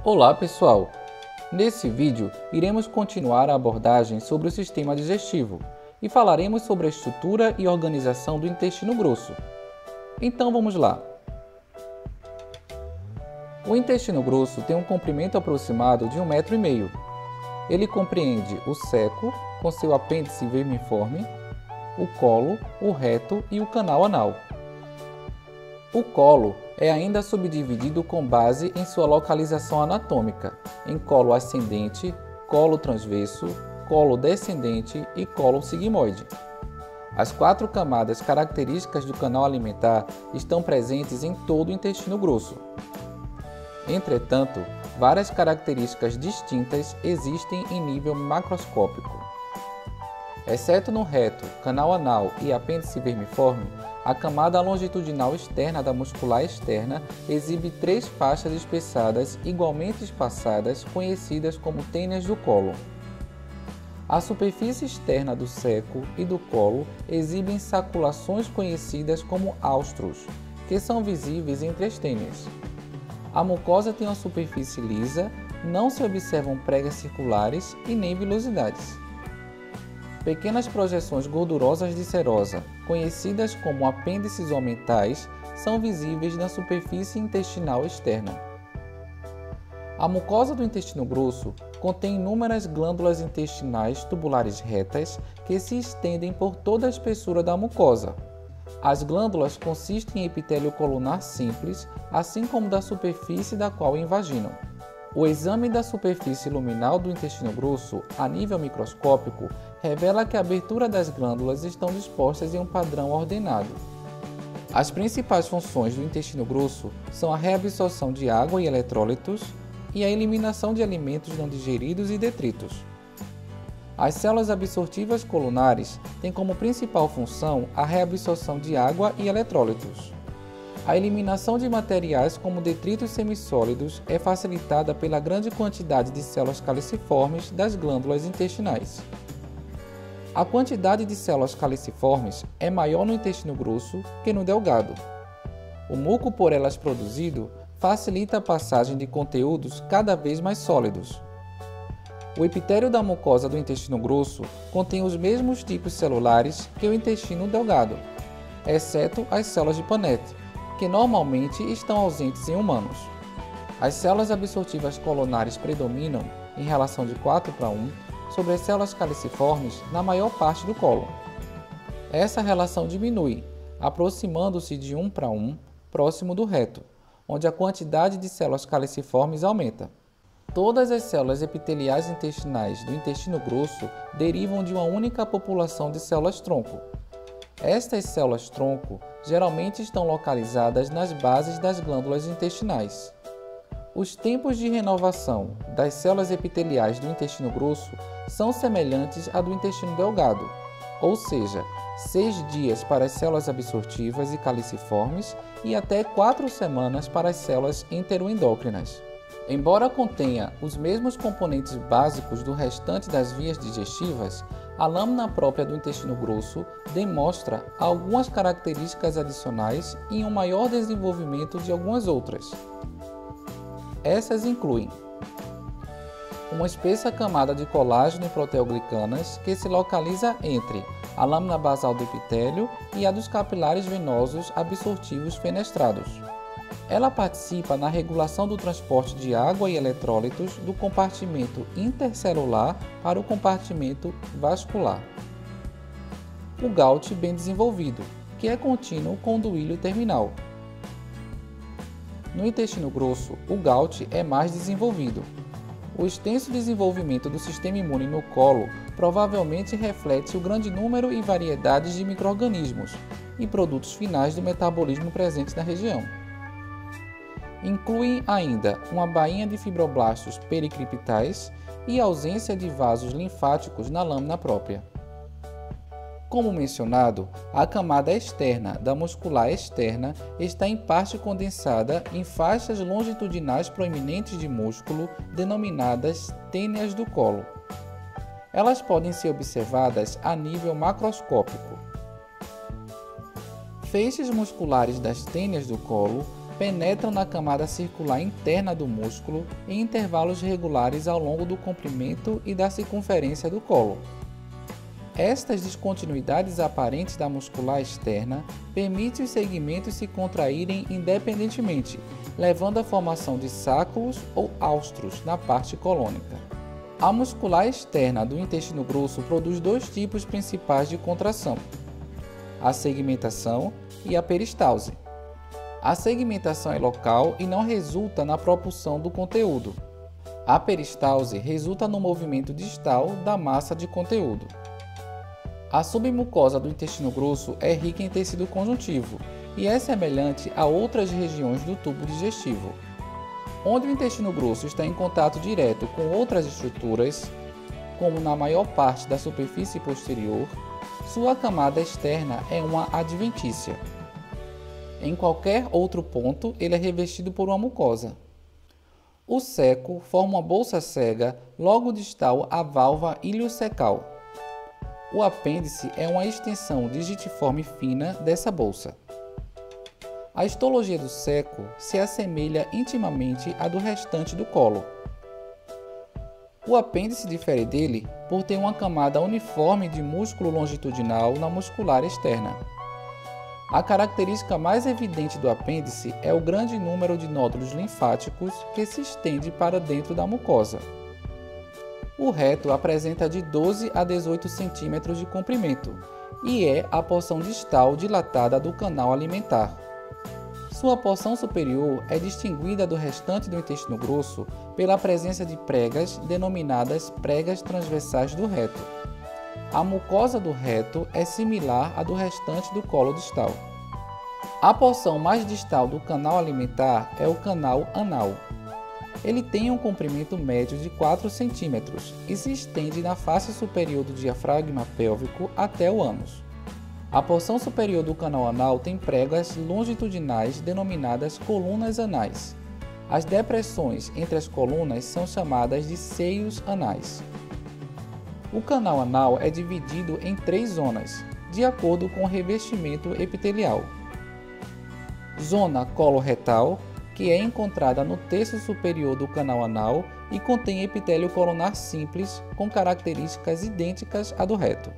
Olá pessoal! Nesse vídeo iremos continuar a abordagem sobre o sistema digestivo e falaremos sobre a estrutura e organização do intestino grosso. Então vamos lá! O intestino grosso tem um comprimento aproximado de 1,5 m. Ele compreende o ceco, com seu apêndice vermiforme, o colo, o reto e o canal anal. O colo é ainda subdividido com base em sua localização anatômica, em colo ascendente, colo transverso, colo descendente e colo sigmoide. As 4 camadas características do canal alimentar estão presentes em todo o intestino grosso. Entretanto, várias características distintas existem em nível macroscópico. Exceto no reto, canal anal e apêndice vermiforme, a camada longitudinal externa da muscular externa exibe 3 faixas espessadas igualmente espaçadas, conhecidas como tênias do colo. A superfície externa do ceco e do colo exibem saculações conhecidas como áustros, que são visíveis entre as tênias. A mucosa tem uma superfície lisa, não se observam pregas circulares e nem vilosidades. Pequenas projeções gordurosas de serosa, conhecidas como apêndices omentais, são visíveis na superfície intestinal externa. A mucosa do intestino grosso contém inúmeras glândulas intestinais tubulares retas que se estendem por toda a espessura da mucosa. As glândulas consistem em epitélio colunar simples, assim como da superfície da qual invaginam. O exame da superfície luminal do intestino grosso, a nível microscópico, revela que a abertura das glândulas estão dispostas em um padrão ordenado. As principais funções do intestino grosso são a reabsorção de água e eletrólitos e a eliminação de alimentos não digeridos e detritos. As células absortivas colunares têm como principal função a reabsorção de água e eletrólitos. A eliminação de materiais como detritos semissólidos é facilitada pela grande quantidade de células caliciformes das glândulas intestinais. A quantidade de células caliciformes é maior no intestino grosso que no delgado. O muco por elas produzido facilita a passagem de conteúdos cada vez mais sólidos. O epitélio da mucosa do intestino grosso contém os mesmos tipos celulares que o intestino delgado, exceto as células de Paneth, que normalmente estão ausentes em humanos. As células absortivas colunares predominam, em relação de 4:1, sobre as células caliciformes na maior parte do colo. Essa relação diminui, aproximando-se de 1:1, próximo do reto, onde a quantidade de células caliciformes aumenta. Todas as células epiteliais intestinais do intestino grosso derivam de uma única população de células-tronco. Estas células-tronco geralmente estão localizadas nas bases das glândulas intestinais. Os tempos de renovação das células epiteliais do intestino grosso são semelhantes à do intestino delgado, ou seja, 6 dias para as células absortivas e caliciformes e até 4 semanas para as células enteroendócrinas. Embora contenha os mesmos componentes básicos do restante das vias digestivas, a lâmina própria do intestino grosso demonstra algumas características adicionais e um maior desenvolvimento de algumas outras. Essas incluem uma espessa camada de colágeno e proteoglicanas que se localiza entre a lâmina basal do epitélio e a dos capilares venosos absortivos fenestrados. Ela participa na regulação do transporte de água e eletrólitos do compartimento intercelular para o compartimento vascular. O GALT bem desenvolvido, que é contínuo com o duílio terminal. No intestino grosso, o GALT é mais desenvolvido. O extenso desenvolvimento do sistema imune no colo provavelmente reflete o grande número e variedades de micro-organismos e produtos finais do metabolismo presentes na região. Incluem ainda uma bainha de fibroblastos pericriptais e ausência de vasos linfáticos na lâmina própria. Como mencionado, a camada externa da muscular externa está em parte condensada em faixas longitudinais proeminentes de músculo denominadas tênias do colo. Elas podem ser observadas a nível macroscópico. Feixes musculares das tênias do colo penetram na camada circular interna do músculo em intervalos regulares ao longo do comprimento e da circunferência do colo. Estas descontinuidades aparentes da muscular externa permitem os segmentos se contraírem independentemente, levando à formação de sacos ou áustros na parte colônica. A muscular externa do intestino grosso produz dois tipos principais de contração: a segmentação e a peristalse. A segmentação é local e não resulta na propulsão do conteúdo. A peristalse resulta no movimento distal da massa de conteúdo. A submucosa do intestino grosso é rica em tecido conjuntivo e é semelhante a outras regiões do tubo digestivo. Onde o intestino grosso está em contato direto com outras estruturas, como na maior parte da superfície posterior, sua camada externa é uma adventícia. Em qualquer outro ponto, ele é revestido por uma mucosa. O ceco forma uma bolsa cega logo distal à válvula iliocecal. O apêndice é uma extensão digitiforme fina dessa bolsa. A histologia do ceco se assemelha intimamente à do restante do colo. O apêndice difere dele por ter uma camada uniforme de músculo longitudinal na muscular externa. A característica mais evidente do apêndice é o grande número de nódulos linfáticos que se estende para dentro da mucosa. O reto apresenta de 12 a 18 centímetros de comprimento e é a porção distal dilatada do canal alimentar. Sua porção superior é distinguida do restante do intestino grosso pela presença de pregas denominadas pregas transversais do reto. A mucosa do reto é similar à do restante do colo distal. A porção mais distal do canal alimentar é o canal anal. Ele tem um comprimento médio de 4 cm e se estende na face superior do diafragma pélvico até o ânus. A porção superior do canal anal tem pregas longitudinais denominadas colunas anais. As depressões entre as colunas são chamadas de seios anais. O canal anal é dividido em 3 zonas, de acordo com o revestimento epitelial. Zona coloretal, que é encontrada no terço superior do canal anal e contém epitélio colunar simples com características idênticas à do reto.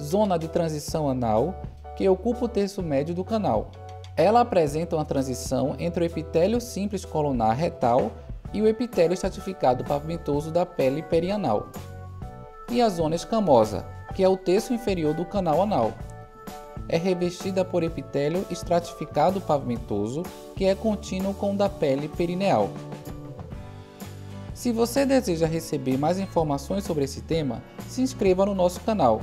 Zona de transição anal, que ocupa o terço médio do canal. Ela apresenta uma transição entre o epitélio simples colunar retal e o epitélio estratificado pavimentoso da pele perianal. E a zona escamosa, que é o terço inferior do canal anal. É revestida por epitélio estratificado pavimentoso, que é contínuo com o da pele perineal. Se você deseja receber mais informações sobre esse tema, se inscreva no nosso canal.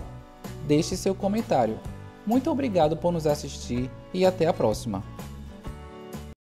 Deixe seu comentário. Muito obrigado por nos assistir e até a próxima!